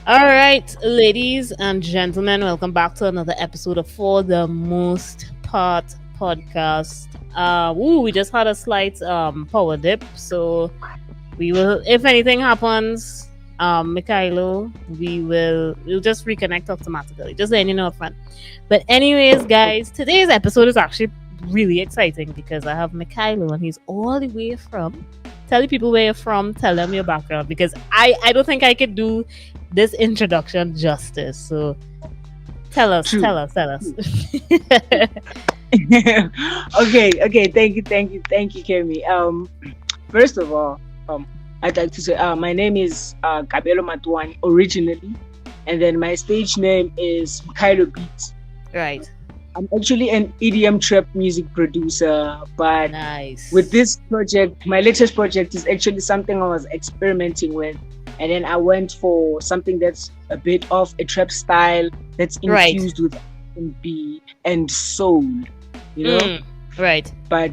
All right, ladies and gentlemen, welcome back to another episode of For the Most Part podcast. We just had a slight power dip, so we will, if anything happens, Mkhilo, we'll just reconnect automatically. Just letting you know, friend. But anyways, guys, today's episode is actually really exciting because I have Mkhilo and he's all the way from. Tell the people where you're from. Tell them your background because I don't think I could do this introduction justice. So tell us, True. tell us, tell us. Okay. Thank you, Kemi. First of all, I'd like to say, my name is Kabelo Matuan originally, and then my stage name is Mkhilobeatz. Right. I'm actually an EDM trap music producer, but Nice. with this project, my latest project is actually something I was experimenting with, and then I went for something that's a bit of a trap style that's Right. infused with R&B and soul, you know. Right. But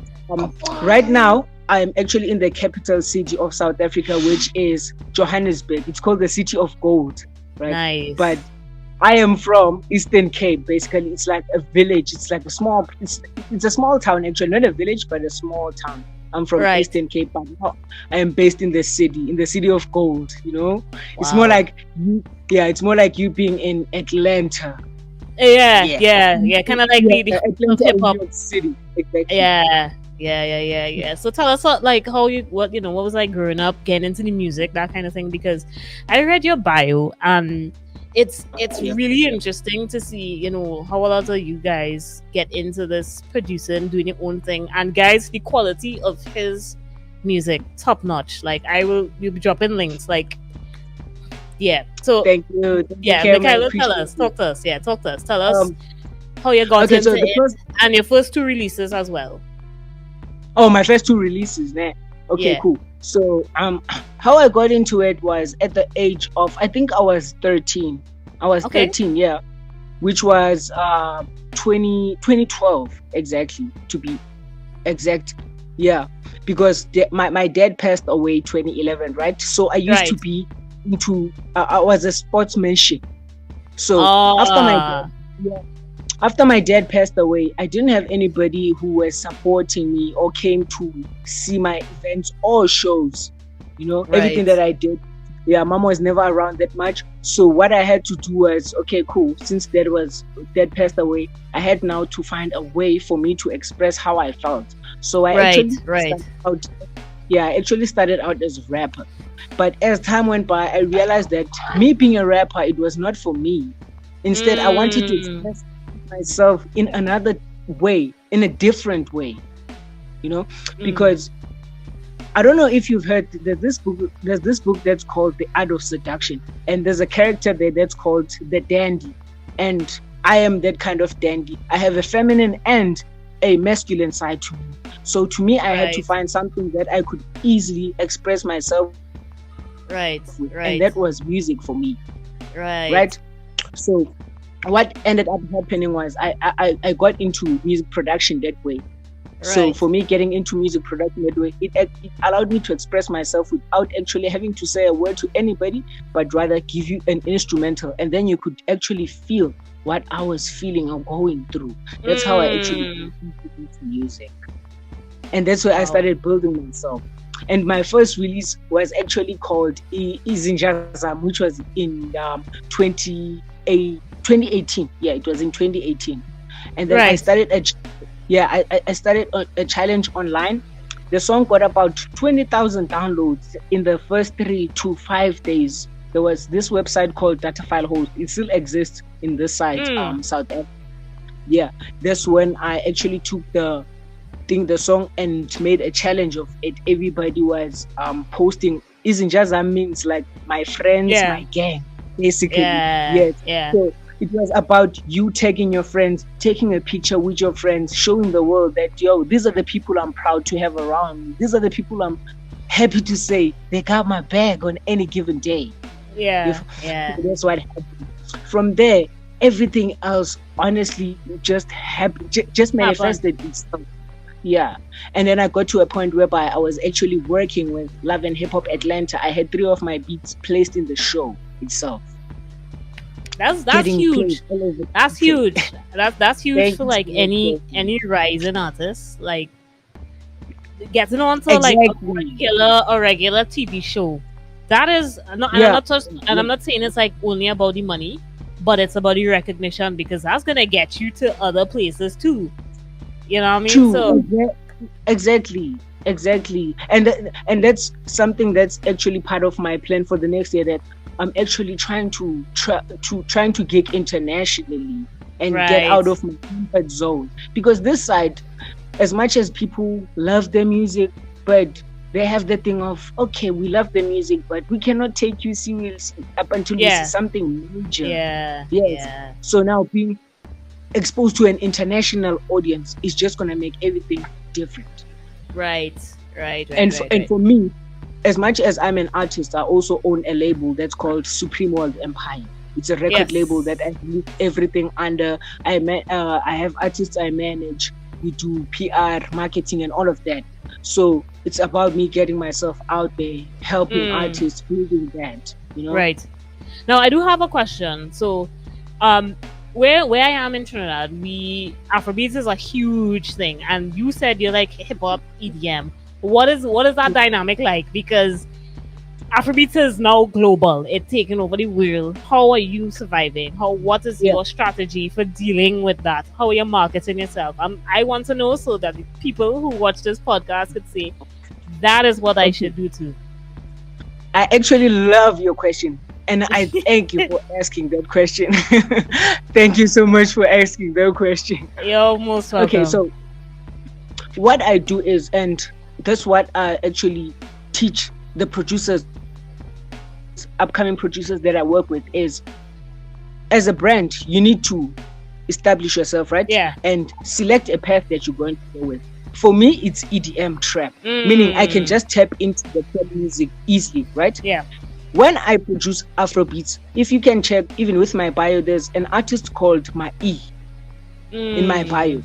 right now, I'm actually in the capital city of South Africa, which is Johannesburg. It's called the City of Gold, right? Nice. But I am from Eastern Cape. Basically, it's like a village. It's like it's a small town actually, not a village, but a small town. I'm from Right. Eastern Cape, but now I am based in the city of gold. You know, it's Wow. more like it's more like you being in Atlanta. Yeah. Kind of like the Atlanta, hip or hop. New York City, exactly. Yeah. So tell us how what was like growing up, getting into the music, that kind of thing. Because I read your bio and it's Yeah. really interesting to see how a lot of you guys get into this producing, doing your own thing, and guys, the quality of his music top notch. Like you'll be dropping links. Like yeah. So Thank you. Thank you, yeah, Cam. I Mkhilo, tell appreciate us, it. talk to us. Yeah, talk to us. Tell us Um, how you got okay, into so the it first, and your first two releases as well. my first two releases, man. Okay, Yeah. cool. So, how I got into it was at the age of, I think I was 13. I was Okay. 13, yeah, which was 2012, exactly, to be exact. Yeah, because my dad passed away 2011, right? So I used to Right. be into, I was a sportsmanship. So Ah, after my dad passed away, I didn't have anybody who was supporting me or came to see my events or shows. Everything right. that I did. Yeah, mom was never around that much. So what I had to do was, okay, cool. Since dad passed away, I had now to find a way for me to express how I felt. So I Right, actually right. started out, I actually started out as a rapper. But as time went by, I realized that me being a rapper, it was not for me. Instead, I wanted to Mm, express myself in another way, in a different way, mm. because I don't know if you've heard, there's this book that's called The Art of Seduction, and there's a character there that's called the dandy, and I am that kind of dandy. I have a feminine and a masculine side to me. So to me, I had to Right, find something that I could easily express myself right, with, and right, that was music for me, right, right? So what ended up happening was I got into music production that way. So right. for me, getting into music production that way, it allowed me to express myself without actually having to say a word to anybody, but rather give you an instrumental, and then you could actually feel what I was feeling or going through. That's how I actually Mm, got into music, and that's where I wow. started building myself. And my first release was actually called Izinjazam, which was in 2018. Yeah, it was in 2018. And then I Right. started I started a challenge online. The song got about 20,000 downloads in the first 3 to 5 days. There was this website called Data File Host. It still exists in this site, Mm, South Africa. Yeah, that's when I actually took the song and made a challenge of it. Everybody was posting. Isn't just that means like my friends, yeah, my gang, basically. yeah, Yes. yeah. So it was about you tagging your friends, taking a picture with your friends, showing the world that these are the people I'm proud to have around me. These are the people I'm happy to say they got my back on any given day. Yeah, If yeah. that's what happened. From there, everything else honestly just happened, just Happen. manifested itself. Yeah. And then I got to a point whereby I was actually working with Love and Hip Hop Atlanta. I had 3 of my beats placed in the show itself. That's getting played huge. all over the That's country. huge. That's huge Thank for you like so much, any rising artist. Like getting onto like exactly. a regular TV show. That is not, and Yeah, I'm not saying it's like only about the money, but it's about the recognition because that's gonna get you to other places too. You know what I mean? true. So Exactly, exactly. And that's something that's actually part of my plan for the next year, that I'm actually trying to gig internationally and get right, out of my comfort zone, because this side, as much as people love their music, but they have the thing of, okay, we love the music, but we cannot take you seriously up until we see yeah, something major. yeah, Yes. yeah, So now being exposed to an international audience is just gonna make everything different. right, And right. for me, as much as I'm an artist, I also own a label that's called Supreme World Empire. It's a record label Yes. that I do everything under. I have artists I manage. We do PR, marketing, and all of that. So it's about me getting myself out there, helping Mm, artists, building that. right. Now I do have a question. So, um, where I am in Trinidad, we Afrobeats is a huge thing, and you said you like hip hop EDM. What is that dynamic like? Because Afrobeats is now global; it's taking over the world. How are you surviving? What is Yeah. your strategy for dealing with that? How are you marketing yourself? I want to know so that the people who watch this podcast could say that is what I Okay. should do too. I actually love your question. And I thank you for asking that question. Thank you so much for asking that question. You're most Okay, welcome. so what I do is, and that's what I actually teach the producers, upcoming producers that I work with, is as a brand, you need to establish yourself, right? Yeah. And select a path that you're going to go with. For me, it's EDM trap, meaning I can Mm, just tap into the trap music easily, right? yeah. When I produce Afrobeats, if you can check, even with my bio, there's an artist called Mai in my bio. Mm,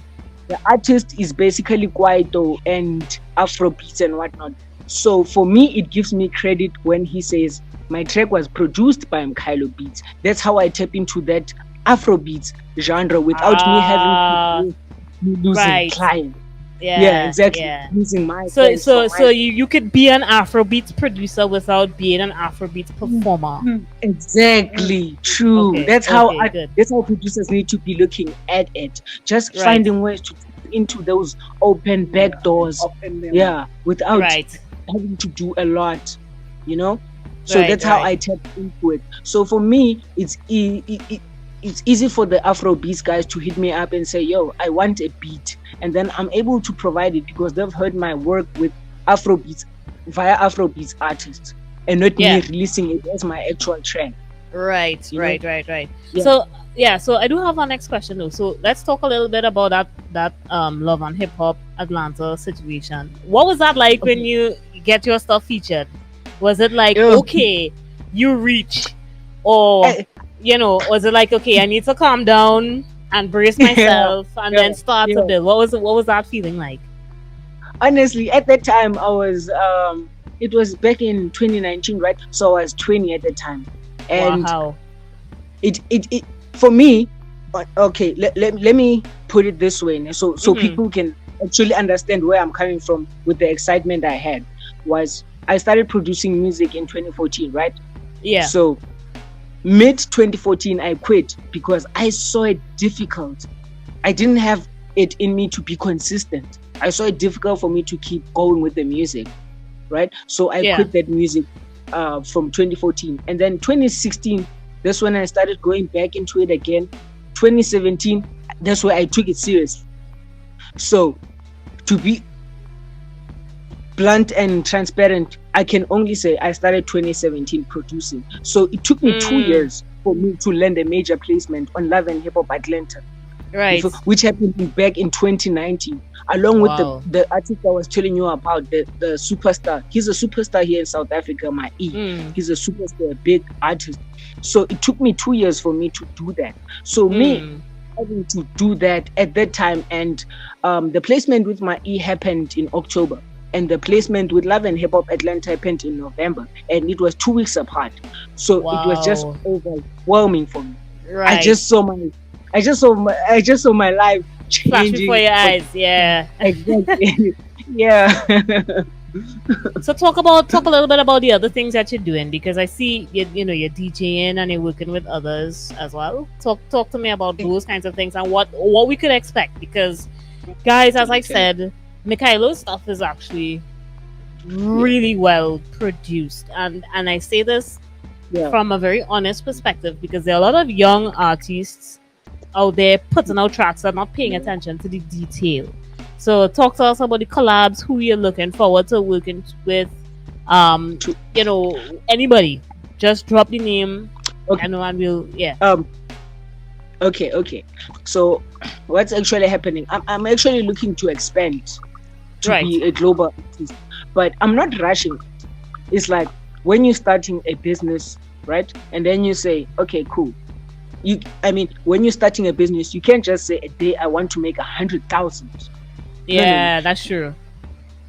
The artist is basically Kwaito and Afrobeats and whatnot. So for me, it gives me credit when he says my track was produced by Mkhilobeatz. That's how I tap into that Afrobeats genre without me having ah, to be losing right. clients. Yeah, Yeah, exactly. yeah. Losing my So clients for so my. so you could be an Afrobeats producer without being an Afrobeats performer. Exactly, true. Okay, okay, good. That's how producers need to be looking at it. Just Right, finding ways to tap into those open back doors. Yeah, without right, having to do a lot, you know. So right, that's how right. I tap into it. So for me, it's easy for the Afrobeats guys to hit me up and say, "Yo, I want a beat," and then I'm able to provide it because they've heard my work with Afrobeats via Afrobeats artists, and not me Yeah. releasing it as my actual track. Right, You know? right. Yeah. So yeah, so I do have our next question though. So let's talk a little bit about that Love and Hip Hop Atlanta situation. What was that like when Okay. you get your stuff featured? Was it like Yo, okay, you reach, or eh, was it like okay, I need to calm down and brace yeah, myself and yeah, then start to yeah. build? What was that feeling like? Honestly, at that time, I was. It was back in 2019, right? So I was 20 at the time, and Wow. it for me. Okay, let me put it this way, so Mm-hmm. people can actually understand where I'm coming from with the excitement I had. Was I started producing music in 2014, right? Yeah. So mid 2014, I quit because I saw it difficult. I didn't have it in me to be consistent. I saw it difficult for me to keep going with the music, right? So I Yeah. quit that music from 2014, and then 2016. That's when I started going back into it again. 2017. That's where I took it seriously. So to be blunt and transparent, I can only say I started 2017 producing. So it took me 2 years for me to land a major placement on Love and Hip Hop Atlanta, Right. which happened back in 2019, along with Wow. the artist I was telling you about, the superstar. He's a superstar here in South Africa, Mai. Mm. He's a superstar, a big artist. So it took me 2 years for me to do that. So me Mm. having to do that at that time, and the placement with my happened in October, and the placement with Love and Hip Hop Atlanta happened in November, and it was 2 weeks apart. So it was just Wow. overwhelming for me. I Right. just saw my, I just saw my life Flash before changing. your For, eyes. Yeah. exactly. Yeah. So talk a little bit about the other things that you're doing, because I see you know you're DJing and you're working with others as well. Talk to me about those kinds of things and what we could expect, because guys, as I Tell me. said, Mkhilo's stuff is actually Yeah. really well produced, and I say this Yeah. from a very honest perspective, because there are a lot of young artists out there putting out tracks that are not paying attention to the detail. So talk to us about the collabs, who you're looking forward to working with, um, To, anybody. Just drop the name, okay. and we'll, yeah. Um. Okay. Okay. So, what's actually happening? I'm actually looking to expand to Right. be a global artist, but I'm not rushing. It's like when you're starting a business, right? And then you say, okay, cool. I mean, when you're starting a business, you can't just say a day I want to make 100,000. No, no, no. Yeah, that's true.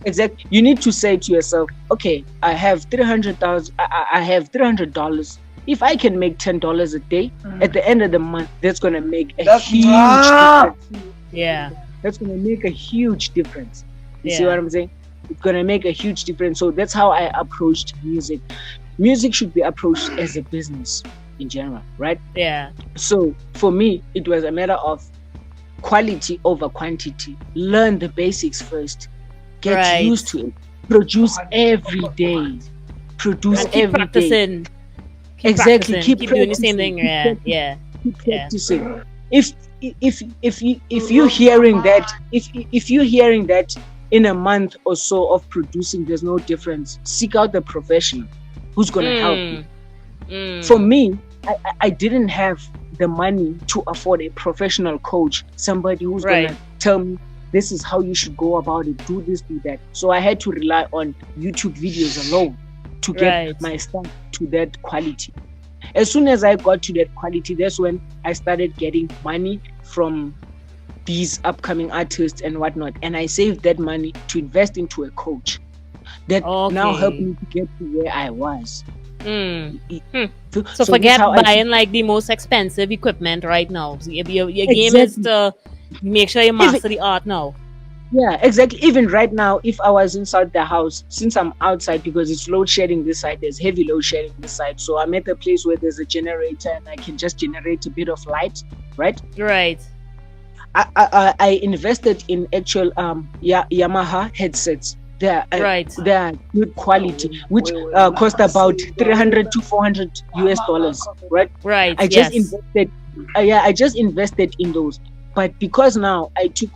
Exactly. You need to say to yourself, okay, I have 300,000. I have $300. If I can make $10 a day, at the end of the month, that's gonna make a huge difference. Yeah. That's gonna make a huge difference. You see Yeah. what I'm saying? It's gonna make a huge difference. So that's how I approached music. Music should be approached as a business in general, right? Yeah. So for me, it was a matter of quality over quantity. Learn the basics first. Get Right. used to it. Produce every day. Produce And keep every day. practicing. Keep Exactly. practicing. Keep Keep doing the same practicing. thing. Keep Yeah. practicing. Yeah. Keep Yeah. practicing. If you're hearing that, if you're hearing that in a month or so of producing, there's no difference. Seek out the professional who's gonna help you. For me, I didn't have the money to afford a professional coach, somebody who's Right. gonna tell me this is how you should go about it, do this, do that. So I had to rely on YouTube videos alone to get Right. my stuff to that quality. As soon as I got to that quality, that's when I started getting money from these upcoming artists and whatnot. And I saved that money to invest into a coach that now helped Okay. me to get to where I was. Mm. So So that's forget how I buying like the most expensive equipment right now. So your game is exactly. to make sure you Even, master the art now. yeah, exactly. Even right now, if I was inside the house, since I'm outside because it's load shedding this side, there's heavy load shedding this side. So I'm at a place where there's a generator and I can just generate a bit of light, right? Right. I invested in actual Yamaha headsets. Right. They're good quality, which cost about 300 to 400 US dollars, right? Right. I just Yes. invested, I just invested in those. But because now I took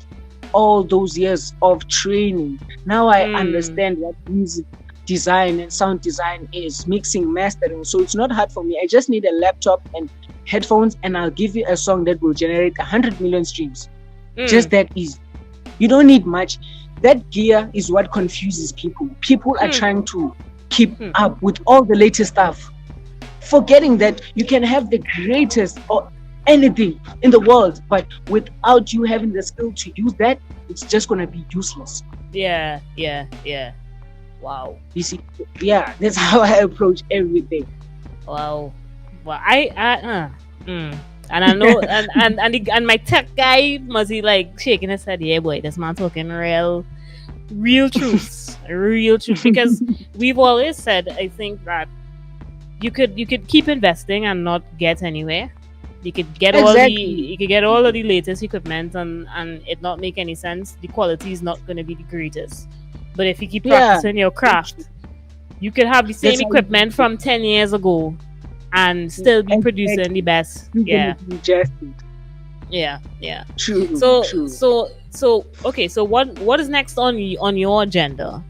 all those years of training, now I understand what music design and sound design is, mixing, mastering. So it's not hard for me. I just need a laptop and headphones, and I'll give you a song that will generate 100 million streams. Just that easy. You don't need much. That gear is what confuses people. People are trying to keep up with all the latest stuff, forgetting that you can have the greatest or anything in the world, but without you having the skill to use that, it's just gonna be useless. Yeah. Yeah. Yeah. Wow. You see, yeah, that's how I approach everything. Wow. Well, and I know, and my tech guy must be like shaking his head. Yeah, boy, this man talking real truths, real truth. Because we've always said, I think that you could keep investing and not get anywhere. You could get all of the latest equipment and it not make any sense. The quality is not going to be the greatest. But if you keep practicing your craft, you could have the same equipment from 10 years ago and still be producing the best. Yeah. Yeah. True. So okay, so what is next on your agenda?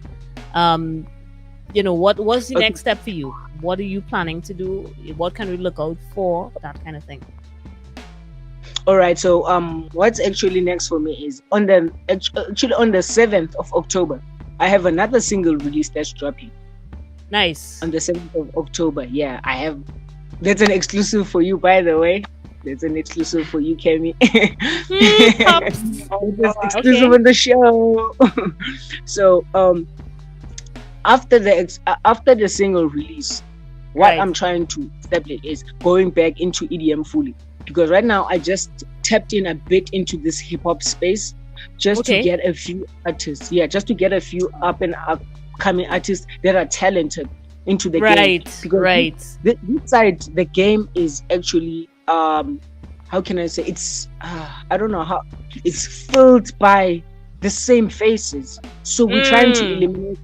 What's the next step for you? What are you planning to do? What can we look out for? That kind of thing. All right. So what's actually next for me is on the 7th of October, I have another single release that's dropping. Nice. On the 7th of October, yeah, I have. That's an exclusive for you, by the way. That's an exclusive for you, Kemi. That's exclusive on the show. So after the single release, what I'm trying to establish is going back into EDM fully. because right now I just tapped in a bit into this hip hop space just to Okay. get a few artists. Yeah, just to get a few up and upcoming artists that are talented into the game. Right. Because Right. this side, the game is actually how can I say, it's I don't know how, it's filled by the same faces. So we're trying to eliminate.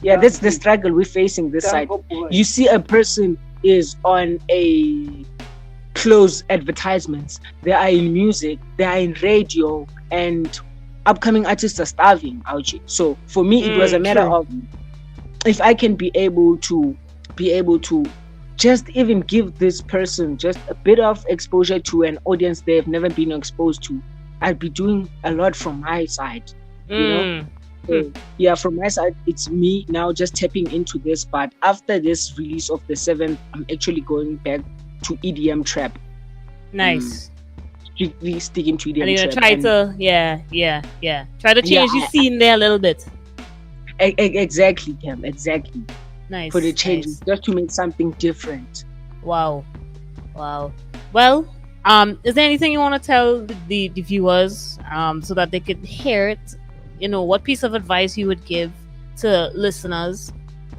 Yeah, that's the struggle we're facing this side. You see a person is on a close advertisements, they are in music, they are in radio, and upcoming artists are starving out here. So for me it was a matter True. of, if I can be able to just even give this person just a bit of exposure to an audience they've never been exposed to, I'd be doing a lot from my side, you know. So, yeah, from my side, it's me now just tapping into this. But after this release of the 7th, I'm actually going back to EDM trap. Nice. Strictly sticking to EDM And you're trap. gonna try to try to change the scene there a little bit. Exactly, Cam. Exactly. Nice. For the changes, nice. just to make something different. Wow. Well, is there anything you want to tell the viewers so that they could hear it? You know, what piece of advice you would give to listeners?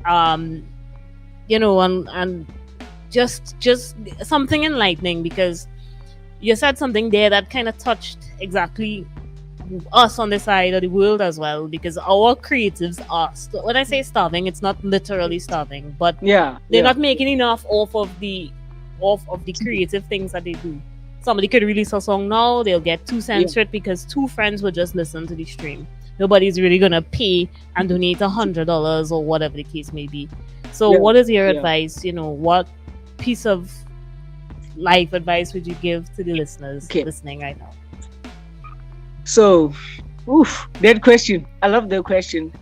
You know, and just something enlightening, because you said something there that kind of touched exactly us on the side of the world as well, because our creatives are when I say starving, it's not literally starving, but Yeah. they're not making enough off of the creative things that they do. Somebody could release a song now, they'll get 2 cents for it because 2 friends will just listen to the stream. Nobody's really gonna pay and donate $100 or whatever the case may be. So what is your advice? You know, what piece of life advice would you give to the listeners listening right now? So, that question. I love that question.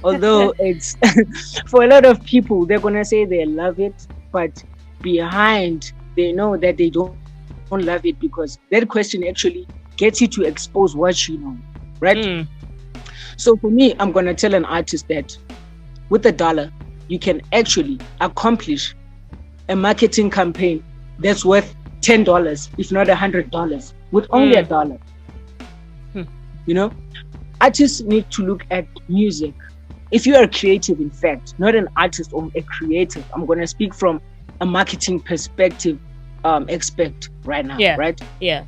Although it's for a lot of people, they're gonna say they love it, but behind they know that they don't love it, because that question actually gets you to expose what you know, right? So for me, I'm gonna tell an artist that with $1, you can actually accomplish a marketing campaign that's worth $10, if not $100, with only $1. You know, artists need to look at music. If you are a creative, in fact, not an artist or a creative, I'm gonna speak from a marketing perspective, expert right now, right? Yeah.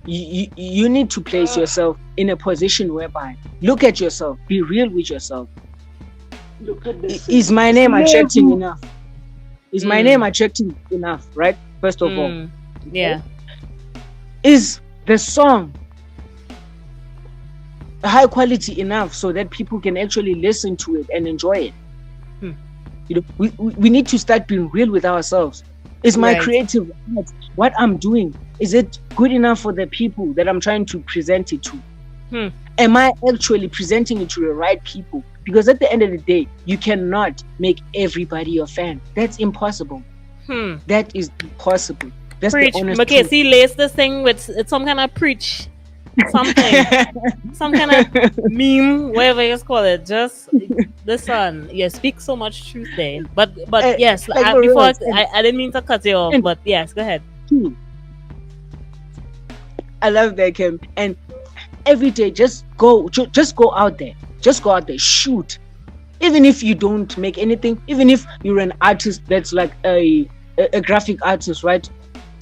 You need to place yourself in a position whereby, look at yourself, be real with yourself. Is my name attracting enough? Is my name attracting enough, right? First of all. Yeah. Is the song high quality enough so that people can actually listen to it and enjoy it? You know, we need to start being real with ourselves. Is my creative art, what I'm doing, is it good enough for the people that I'm trying to present it to? Am I actually presenting it to the right people? Because at the end of the day, you cannot make everybody your fan. That's impossible. That is impossible. That's preach. The honest Okay, truth. see, lace this thing with some kind of preach. Something. Some kind of meme, whatever you call it. Just listen. You speak so much truth there. But yes, before I didn't mean to cut you off, but yes, go ahead. I love that, Kim. And every day, just go out there. Just go out there, shoot. Even if you don't make anything, even if you're an artist that's like a graphic artist, right?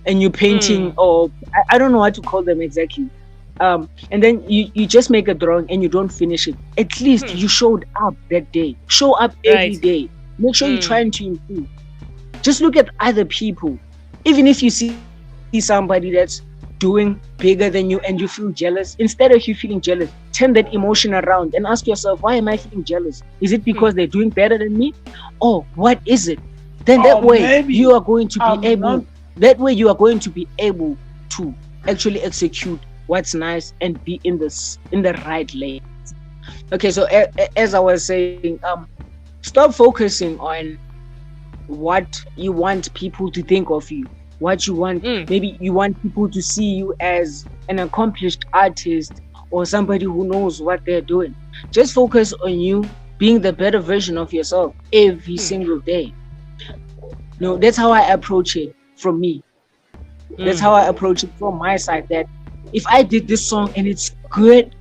And you're painting, or I don't know what to call them exactly. And then you just make a drawing and you don't finish it. At least you showed up that day. Show up every day. Make sure you're trying to improve. Just look at other people. Even if you see somebody that's doing bigger than you and you feel jealous, instead of you feeling jealous, turn that emotion around and ask yourself, why am I feeling jealous? Is it because they're doing better than me? Or what is it? Then that way you are going to be able to actually execute what's nice and be in the right lane. Okay, so as I was saying, stop focusing on what you want people to think of you, what you want. Maybe you want people to see you as an accomplished artist or somebody who knows what they're doing. Just focus on you being the better version of yourself every single day. No, that's how I approach it from me. That's how I approach it from my side. That if I did this song and it's good,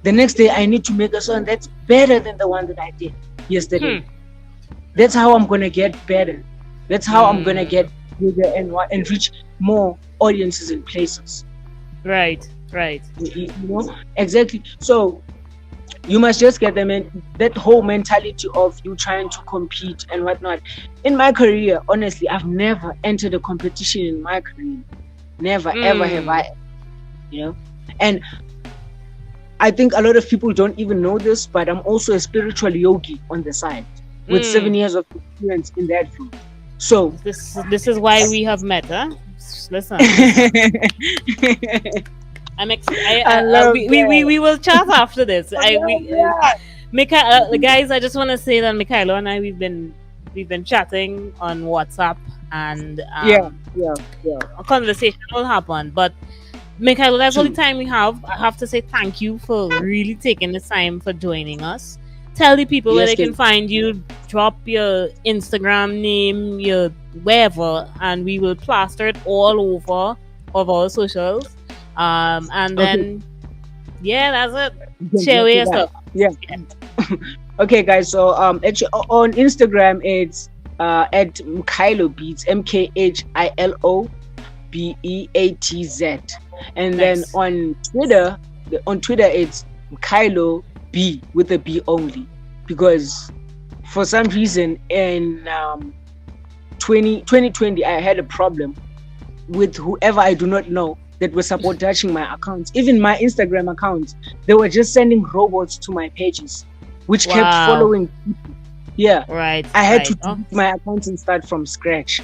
the next day I need to make a song that's better than the one that I did yesterday. That's how I'm gonna get better. That's how I'm gonna get bigger and reach more audiences and places. Right. You know exactly. So you must just get them in that whole mentality of you trying to compete and whatnot. In my career, honestly, I've never entered a competition in my career. Never, ever have I. You know, and I think a lot of people don't even know this, but I'm also a spiritual yogi on the side with 7 years of experience in that field. So this is why we have met, huh? Listen. I'm we will chat after this. Guys, I just want to say that Mkhilo and I we've been chatting on WhatsApp, and a conversation will happen. But Mkhilo, that's all the time we have. I have to say thank you for really taking the time for joining us. Tell the people where they can find you. Drop your Instagram name, your wherever, and we will plaster it all over of our socials. And then that's it. Share your stuff. Okay, guys. So actually on Instagram it's at Mkhilobeatz, Mkhilobeatz, and then on Twitter it's Mkhilo B with a B only, because for some reason in 2020 I had a problem with whoever I do not know that was sabotaging my accounts. Even my Instagram accounts, they were just sending robots to my pages, which kept following people. I had to delete my accounts and start from scratch.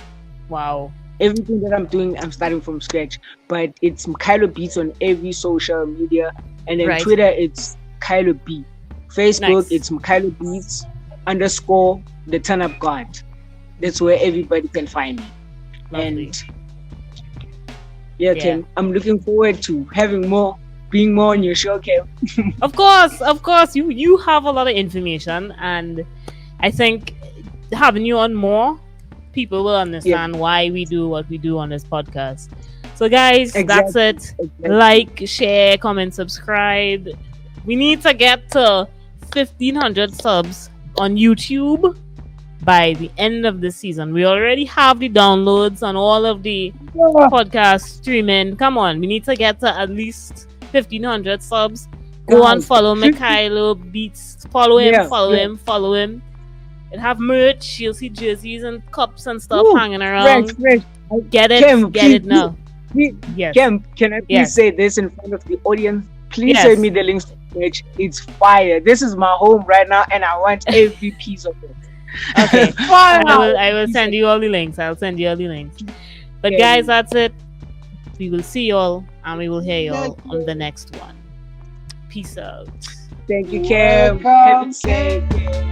Everything that I'm doing, I'm starting from scratch. But it's Mkhilobeatz on every social media, and then Twitter it's Mkhilo B. Facebook it's Mkhilobeatz _ the Turn Up God. That's where everybody can find me. Lovely. And Kim, I'm looking forward to being more on your show, Kim. Of course, you have a lot of information, and I think having you on more, people will understand why we do what we do on this podcast. So guys, that's it. Like, share, comment, subscribe. We need to get to 1,500 subs on YouTube by the end of the season. We already have the downloads on all of the podcast streaming. Come on, we need to get to at least 1,500 subs. Go and follow Mkhilobeatz. Follow him. And have merch. You'll see jerseys and cups and stuff hanging around. Fresh. Get it now. Yes. Kim, can I please say this in front of the audience? Please send me the links to merch. It's fire. This is my home right now, and I want every piece of it. Okay. I will send you all the links. But guys, that's it. We will see y'all, and we will hear y'all on the next one. Peace out. Thank you, Kim. Have a safe day.